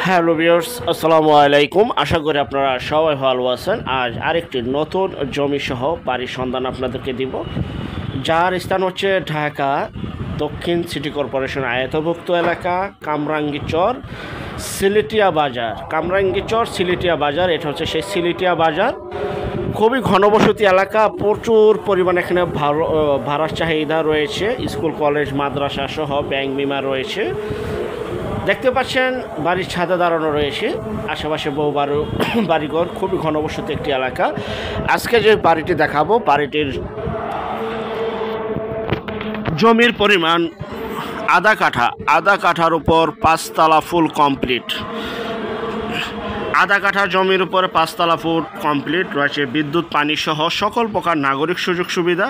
Hello viewers, আসসালামু আলাইকুম। আশা করি আপনারা সবাই ভালো আছেন। আজ আরেকটি নতুন জমি সহ বাড়ির সন্ধান আপনাদেরকে দিব, যার স্থান হচ্ছে ঢাকা দক্ষিণ সিটি কর্পোরেশন আয়তভুক্ত এলাকা কামরাঙ্গীচর সিলেটিয়া বাজার। কামরাঙ্গীচর সিলেটিয়া বাজার, এটা হচ্ছে সেই সিলেটিয়া বাজার। খুবই ঘনবসতি এলাকা, প্রচুর পরিমাণে এখানে ভাড়ার চাহিদা রয়েছে। স্কুল কলেজ মাদ্রাসা সহ ব্যাংক বিমা রয়েছে। দেখতে পাচ্ছেন বাড়ির ছাদে দাঁড়ানো রয়েছে, আশেপাশে বহু বাড়িঘর, খুবই ঘনবসতি একটি এলাকা। আজকে যে বাড়িটি দেখাবো, বাড়িটির জমির পরিমাণ আধা কাঠার উপর 5 তলা ফুল কমপ্লিট। আধা কাঠা জমির উপরে 5 তলা ফুল কমপ্লিট রয়েছে, বিদ্যুৎ পানি সহ সকল প্রকার নাগরিক সুযোগ সুবিধা।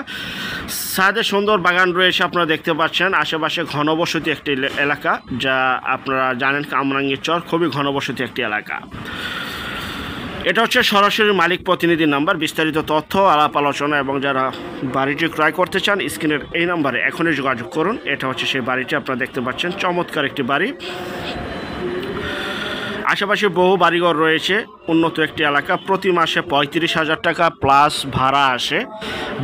ছাদে সুন্দর বাগান রয়েছে, আপনারা দেখতে পাচ্ছেন। আশেপাশে ঘনবসতি একটি এলাকা, যা আপনারা জানেন কামরাঙ্গীচর খুবই ঘনবসতি একটি এলাকা। এটা হচ্ছে সরাসরি মালিক প্রতিনিধির নাম্বার। বিস্তারিত তথ্য, আলাপ আলোচনা এবং যারা বাড়িটি ক্রয় করতে চান স্ক্রিনের এই নাম্বারে এখনই যোগাযোগ করুন। এটা হচ্ছে সেই বাড়িটি, আপনারা দেখতে পাচ্ছেন চমৎকার একটি বাড়ি। আশেপাশে বহু বাড়িঘর রয়েছে, উন্নত একটি এলাকা। প্রতি মাসে 35,000 টাকা প্লাস ভাড়া আসে।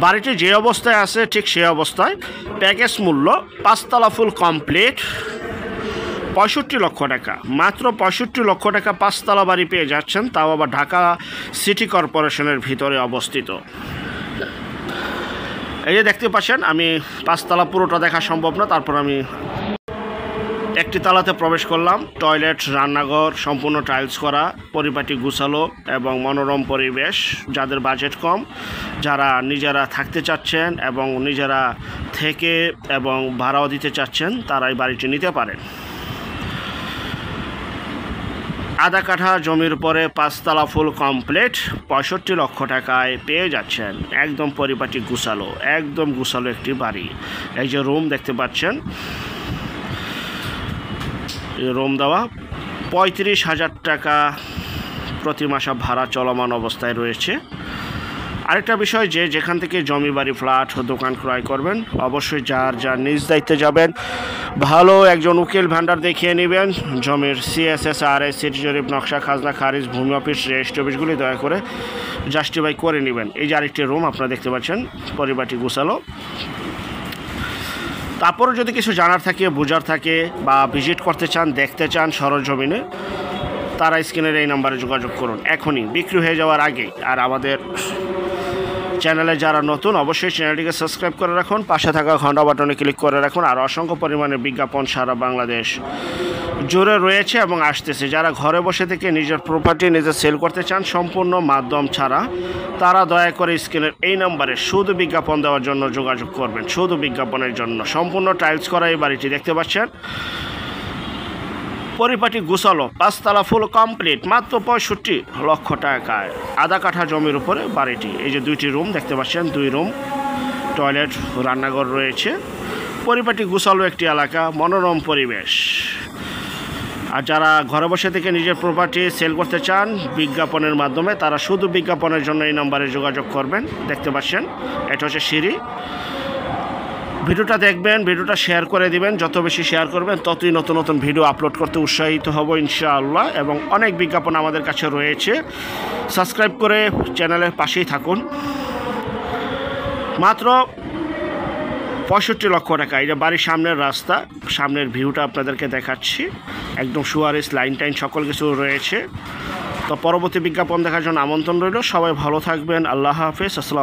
বাড়িটি যে অবস্থায় আছে ঠিক সেই অবস্থায়। প্যাকেজ মূল্য 5 তলা ফুল কমপ্লিট 65 লক্ষ টাকা। মাত্র 65 লক্ষ টাকা 5 তলা বাড়ি পেয়ে যাচ্ছেন, তাও আবার ঢাকা সিটি কর্পোরেশনের ভিতরে অবস্থিত। এই যে দেখতে পাচ্ছেন, আমি 5 তলা পুরোটা দেখা সম্ভব না, তারপর আমি একটি তালাতে প্রবেশ করলাম। টয়লেট, রান্নাঘর সম্পূর্ণ টাইলস করা, পরিপাটি গুছালো এবং মনোরম পরিবেশ। যাদের বাজেট কম, যারা নিজেরা থাকতে চাচ্ছেন এবং নিজেরা থেকে এবং ভাড়াও দিতে চাচ্ছেন, তারা এই বাড়িটি নিতে পারেন। আধা কাঠা জমির উপরে 5 তলা ফুল কমপ্লিট 65 লক্ষ টাকায় পেয়ে যাচ্ছেন। একদম পরিপাটি গুছালো, একদম গুছালো একটি বাড়ি। এই যে রুম দেখতে পাচ্ছেন, রুম দেওয়া। 35,000 টাকা প্রতি মাসে ভাড়া চলমান অবস্থায় রয়েছে। আরেকটা বিষয়, যে যেখান থেকে জমি বাড়ি ফ্ল্যাট দোকান ক্রয় করবেন, অবশ্যই যার নিজ দায়িত্বে যাবেন, ভালো একজন উকিল ভান্ডার দেখিয়ে নেবেন। জমির CSS, RS, সিটি জরিপ, নকশা, খাজনা খারিজ, ভূমি অফিস, রেজিস্ট্রি অফিসগুলি দয়া করে জাস্টিফাই করে নেবেন। এই যে আরেকটি রুম আপনারা দেখতে পাচ্ছেন, পরিপাটি গুছালো। তারপরে যদি কিছু জানার থাকে, বোঝার থাকে বা ভিজিট করতে চান, দেখতে চান সরজমিনে, তারা স্ক্রিনের এই নাম্বারে যোগাযোগ করুন এখনই, বিক্রি হয়ে যাওয়ার আগে। আর আমাদের চ্যানেলে যারা নতুন, অবশ্যই চ্যানেলটিকে সাবস্ক্রাইব করে রাখুন, পাশে থাকা ঘন্টা বাটনে ক্লিক করে রাখুন। আর অসংখ্য পরিমাণে বিজ্ঞাপন সারা বাংলাদেশ জুড়ে রয়েছে এবং আসতেছে। যারা ঘরে বসে থেকে নিজের প্রপার্টি নিজে সেল করতে চান সম্পূর্ণ মাধ্যম ছাড়া, তারা দয়া করে স্ক্রিনের এই নাম্বারে শুধু বিজ্ঞাপন দেওয়ার জন্য যোগাযোগ করবেন, শুধু বিজ্ঞাপনের জন্য। সম্পূর্ণ টাইলস করা এই বাড়িটি দেখতে পাচ্ছেন, পরিপাটি গুছালো, 5 তলা ফুল কমপ্লিট মাত্র 65 লক্ষ টাকায়। আধা কাঠা জমির উপরে বাড়িটি। এই যে 2টি রুম দেখতে পাচ্ছেন, 2 রুম, টয়লেট, রান্নাঘর রয়েছে। পরিপাটি গুছালো একটি এলাকা, মনোরম পরিবেশ। আর যারা ঘরে বসে থেকে নিজের প্রপার্টি সেল করতে চান বিজ্ঞাপনের মাধ্যমে, তারা শুধু বিজ্ঞাপনের জন্য এই নাম্বারে যোগাযোগ করবেন। দেখতে পাচ্ছেন, এটা হচ্ছে সিঁড়ি। ভিডিওটা দেখবেন, ভিডিওটা শেয়ার করে দিবেন। যত বেশি শেয়ার করবেন, ততই নতুন নতুন ভিডিও আপলোড করতে উৎসাহিত হব ইনশাআল্লাহ। এবং অনেক বিজ্ঞাপন আমাদের কাছে রয়েছে, সাবস্ক্রাইব করে চ্যানেলের পাশেই থাকুন। মাত্র 65 লক্ষ টাকা। এই যে বাড়ির সামনের রাস্তা, সামনের ভিউটা আপনাদেরকে দেখাচ্ছি, একদম সুয়ারেস, লাইন টাইন সকল কিছু রয়েছে। তো পরবর্তী বিজ্ঞাপন দেখার জন্য আমন্ত্রণ রইল। সবাই ভালো থাকবেন, আল্লাহ হাফেজ, আসসালাম।